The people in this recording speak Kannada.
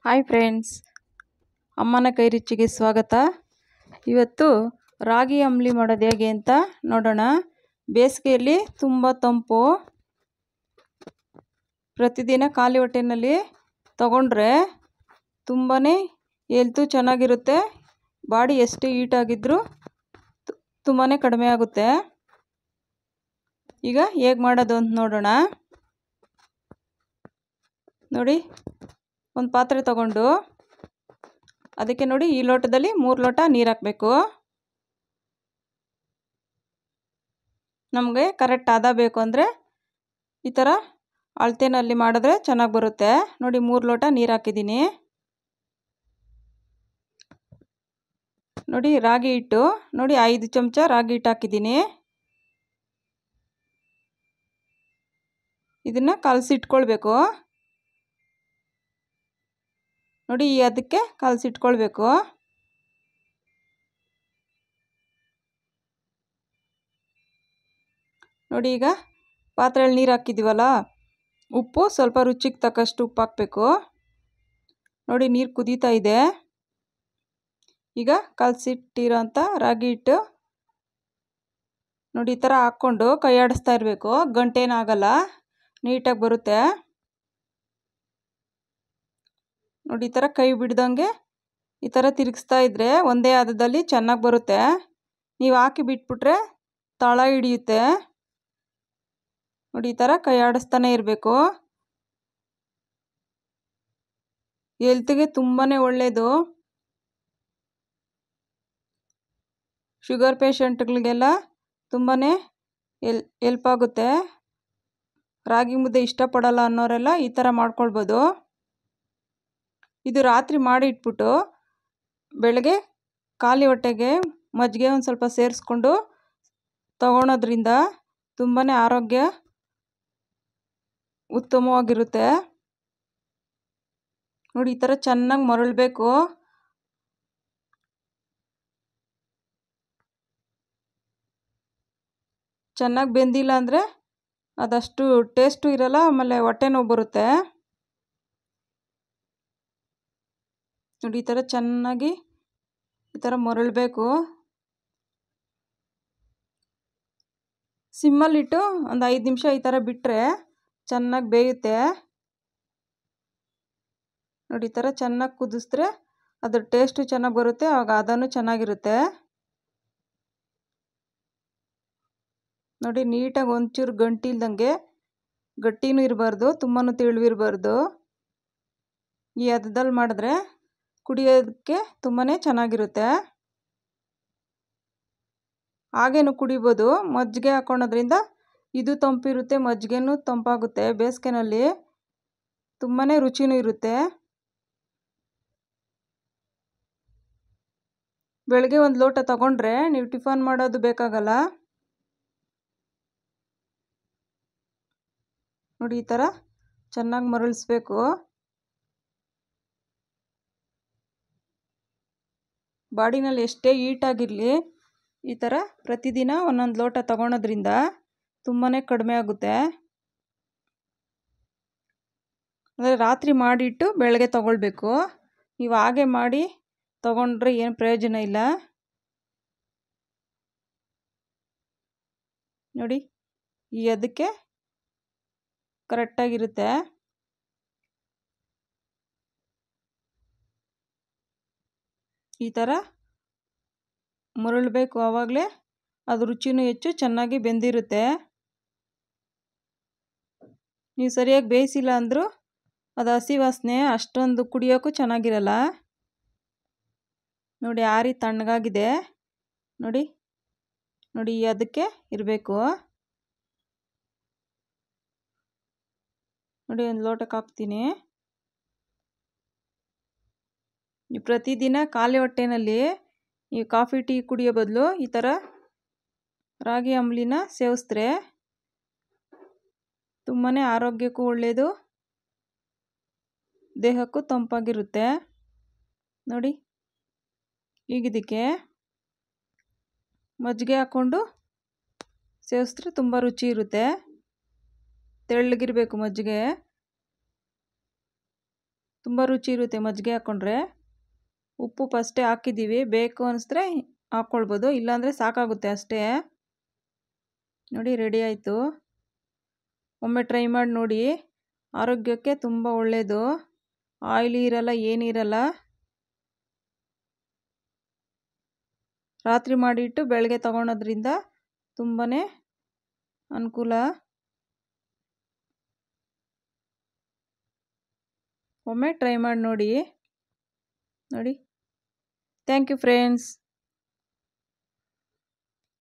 ಹಾಯ್ ಫ್ರೆಂಡ್ಸ್, ಅಮ್ಮನ ಕೈ ರುಚಿಗೆ ಸ್ವಾಗತ. ಇವತ್ತು ರಾಗಿ ಅಂಬಲಿ ಮಾಡೋದು ಹೇಗೆ ಅಂತ ನೋಡೋಣ. ಬೇಸಿಗೆಯಲ್ಲಿ ತುಂಬ ತಂಪು. ಪ್ರತಿದಿನ ಖಾಲಿ ಹೊಟ್ಟೆನಲ್ಲಿ ತಗೊಂಡ್ರೆ ತುಂಬಾ ಹೆಲ್ತು ಚೆನ್ನಾಗಿರುತ್ತೆ. ಬಾಡಿ ಎಷ್ಟು ಹೀಟಾಗಿದ್ದರೂ ತುಂಬಾ ಕಡಿಮೆ ಆಗುತ್ತೆ. ಈಗ ಹೇಗೆ ಮಾಡೋದು ಅಂತ ನೋಡೋಣ. ನೋಡಿ, ಒಂದು ಪಾತ್ರೆ ತಗೊಂಡು ಅದಕ್ಕೆ ನೋಡಿ ಈ ಲೋಟದಲ್ಲಿ 3 ಲೋಟ ನೀರು ಹಾಕಬೇಕು. ನಮಗೆ ಕರೆಕ್ಟ್ ಹದ ಬೇಕು ಅಂದರೆ ಈ ಥರ ಅಳತೆನಲ್ಲಿ ಮಾಡಿದ್ರೆ ಚೆನ್ನಾಗಿ ಬರುತ್ತೆ. ನೋಡಿ 3 ಲೋಟ ನೀರು ಹಾಕಿದ್ದೀನಿ. ನೋಡಿ ರಾಗಿ ಹಿಟ್ಟು, ನೋಡಿ 5 ಚಮಚ ರಾಗಿ ಹಿಟ್ಟು ಹಾಕಿದ್ದೀನಿ. ಇದನ್ನು ಕಲಸಿಟ್ಕೊಳ್ಬೇಕು. ನೋಡಿ ಅದಕ್ಕೆ ಕಲಸಿಟ್ಕೊಳ್ಬೇಕು. ನೋಡಿ ಈಗ ಪಾತ್ರೆಯಲ್ಲಿ ನೀರು ಹಾಕಿದ್ದೀವಲ್ಲ, ಉಪ್ಪು ಸ್ವಲ್ಪ ರುಚಿಗೆ ತಕ್ಕಷ್ಟು ಉಪ್ಪು ಹಾಕಬೇಕು. ನೋಡಿ ನೀರು ಕುದೀತಾ ಇದೆ. ಈಗ ಕಲಸಿಟ್ಟಿರೋಂಥ ರಾಗಿ ಹಿಟ್ಟು ನೋಡಿ ಈ ಥರ ಹಾಕ್ಕೊಂಡು ಕೈ ಆಡಿಸ್ತಾ ಇರಬೇಕು. ಗಂಟೇನಾಗಲ್ಲ, ನೀಟಾಗಿ ಬರುತ್ತೆ. ನೋಡಿ ಈ ಥರ ಕೈ ಬಿಡ್ದಂಗೆ ಈ ಥರ ತಿರುಗಿಸ್ತಾ ಇದ್ದರೆ ಒಂದೇ ಹದದಲ್ಲಿ ಚೆನ್ನಾಗಿ ಬರುತ್ತೆ. ನೀವು ಹಾಕಿ ಬಿಟ್ಬಿಟ್ರೆ ತಳ ಹಿಡಿಯುತ್ತೆ. ನೋಡಿ ಈ ಥರ ಕೈ ಆಡಿಸ್ತಾನೆ ಇರಬೇಕು. ಹೆಲ್ತ್ಗೆ ತುಂಬಾ ಒಳ್ಳೆಯದು. ಶುಗರ್ ಪೇಷಂಟ್ಗಳಿಗೆಲ್ಲ ತುಂಬಾ ಹೆಲ್ಪ್ ಆಗುತ್ತೆ. ರಾಗಿ ಮುದ್ದೆ ಇಷ್ಟಪಡಲ್ಲ ಅನ್ನೋರೆಲ್ಲ ಈ ಥರ ಮಾಡ್ಕೊಳ್ಬೋದು. ಇದು ರಾತ್ರಿ ಮಾಡಿ ಇಟ್ಬಿಟ್ಟು ಬೆಳಗ್ಗೆ ಖಾಲಿ ಹೊಟ್ಟೆಗೆ ಮಜ್ಜಿಗೆ ಒಂದು ಸ್ವಲ್ಪ ಸೇರಿಸ್ಕೊಂಡು ತಗೊಳೋದ್ರಿಂದ ತುಂಬಾ ಆರೋಗ್ಯ ಉತ್ತಮವಾಗಿರುತ್ತೆ. ನೋಡಿ ಈ ಥರ ಚೆನ್ನಾಗಿ ಮರಳಬೇಕು. ಚೆನ್ನಾಗಿ ಬೆಂದಿಲ್ಲ ಅಂದರೆ ಅದಷ್ಟು ಟೇಸ್ಟು ಇರಲ್ಲ, ಆಮೇಲೆ ಹೊಟ್ಟೆ ನೋವು ಬರುತ್ತೆ. ನೋಡಿ ಈ ಥರ ಚೆನ್ನಾಗಿ ಈ ಥರ ಮರಳಬೇಕು. ಸಿಮ್ಮಲ್ಲಿಟ್ಟು ಒಂದು 5 ನಿಮಿಷ ಈ ಥರ ಬಿಟ್ಟರೆ ಚೆನ್ನಾಗಿ ಬೇಯುತ್ತೆ. ನೋಡಿ ಈ ಥರ ಚೆನ್ನಾಗಿ ಕುದಿಸಿದ್ರೆ ಅದ್ರ ಟೇಸ್ಟು ಚೆನ್ನಾಗಿ ಬರುತ್ತೆ, ಆವಾಗ ಅದನ್ನು ಚೆನ್ನಾಗಿರುತ್ತೆ. ನೋಡಿ ನೀಟಾಗಿ ಒಂಚೂರು ಗಂಟಿಲ್ದಂಗೆ, ಗಟ್ಟಿನೂ ಇರಬಾರ್ದು, ತುಂಬಾ ತೆಳುವಿರಬಾರ್ದು. ಈ ಹದದಲ್ಲಿ ಮಾಡಿದ್ರೆ ಕುಡಿಯೋದಕ್ಕೆ ತುಂಬಾ ಚೆನ್ನಾಗಿರುತ್ತೆ. ಹಾಗೇನು ಕುಡಿಬೋದು. ಮಜ್ಜಿಗೆ ಹಾಕೊಳೋದ್ರಿಂದ ಇದು ತಂಪಿರುತ್ತೆ, ಮಜ್ಜಿಗೆನೂ ತಂಪಾಗುತ್ತೆ. ಬೇಸಿಗೆನಲ್ಲಿ ತುಂಬಾ ರುಚಿನೂ ಇರುತ್ತೆ. ಬೆಳಗ್ಗೆ 1 ಲೋಟ ತಗೊಂಡ್ರೆ ನೀವು ಟಿಫನ್ ಮಾಡೋದು ಬೇಕಾಗಲ್ಲ. ನೋಡಿ ಈ ಥರ ಚೆನ್ನಾಗಿ ಮರಳಿಸ್ಬೇಕು. ಬಾಡಿನಲ್ಲಿ ಎಷ್ಟೇ ಹೀಟಾಗಿರಲಿ ಈ ಥರ ಪ್ರತಿದಿನ 1 ಲೋಟ ತಗೊಳೋದ್ರಿಂದ ತುಂಬಾ ಕಡಿಮೆ ಆಗುತ್ತೆ. ಅಂದರೆ ರಾತ್ರಿ ಮಾಡಿಟ್ಟು ಬೆಳಗ್ಗೆ ತಗೊಳ್ಬೇಕು. ನೀವು ಹಾಗೆ ಮಾಡಿ ತಗೊಂಡ್ರೆ ಏನು ಪ್ರಯೋಜನ ಇಲ್ಲ. ನೋಡಿ ಈ ಅದಕ್ಕೆ ಕರೆಕ್ಟಾಗಿರುತ್ತೆ. ಈ ಥರ ಮರಳಬೇಕು, ಆವಾಗಲೇ ಅದು ರುಚಿನೂ ಹೆಚ್ಚು ಚೆನ್ನಾಗಿ ಬೆಂದಿರುತ್ತೆ. ನೀವು ಸರಿಯಾಗಿ ಬೇಯಿಸಿಲ್ಲ ಅಂದರೂ ಅದು ಹಸಿ ವಾಸನೆ ಅಷ್ಟೊಂದು ಕುಡಿಯೋಕ್ಕೂ ಚೆನ್ನಾಗಿರಲ್ಲ. ನೋಡಿ ಆರಿ ತಣ್ಣಗಾಗಿದೆ. ನೋಡಿ ನೋಡಿ ಅದಕ್ಕೆ ಇರಬೇಕು. ನೋಡಿ 1 ಲೋಟಕ್ಕೆ ಹಾಕ್ತೀನಿ. ನೀವು ಪ್ರತಿದಿನ ಖಾಲಿ ಹೊಟ್ಟೆನಲ್ಲಿ ಈ ಕಾಫಿ ಟೀ ಕುಡಿಯೋ ಬದಲು ಈ ಥರ ರಾಗಿ ಅಂಬಲಿನ ಸೇವಿಸಿದ್ರೆ ತುಂಬಾ ಆರೋಗ್ಯಕ್ಕೂ ಒಳ್ಳೆಯದು, ದೇಹಕ್ಕೂ ತಂಪಾಗಿರುತ್ತೆ. ನೋಡಿ ಈಗ ಇದಕ್ಕೆ ಮಜ್ಜಿಗೆ ಹಾಕ್ಕೊಂಡು ಸೇವಿಸಿದ್ರೆ ತುಂಬ ರುಚಿ ಇರುತ್ತೆ. ತೆಳ್ಳಗಿರಬೇಕು ಮಜ್ಜಿಗೆ. ತುಂಬ ರುಚಿ ಇರುತ್ತೆ ಮಜ್ಜಿಗೆ ಹಾಕ್ಕೊಂಡ್ರೆ. ಉಪ್ಪು ಫಸ್ಟೇ ಹಾಕಿದ್ದೀವಿ, ಬೇಕು ಅನಿಸಿದ್ರೆ ಹಾಕ್ಕೊಳ್ಬೋದು, ಇಲ್ಲಾಂದರೆ ಸಾಕಾಗುತ್ತೆ ಅಷ್ಟೇ. ನೋಡಿ ರೆಡಿ ಆಯಿತು. ಒಮ್ಮೆ ಟ್ರೈ ಮಾಡಿ ನೋಡಿ, ಆರೋಗ್ಯಕ್ಕೆ ತುಂಬ ಒಳ್ಳೆಯದು. ಆಯಿಲಿ ಇರಲ್ಲ, ಏನಿರಲ್ಲ. ರಾತ್ರಿ ಮಾಡಿಟ್ಟು ಬೆಳಗ್ಗೆ ತಗೊಳೋದ್ರಿಂದ ತುಂಬಾ ಅನುಕೂಲ. ಒಮ್ಮೆ ಟ್ರೈ ಮಾಡಿ ನೋಡಿ. Thank you friends.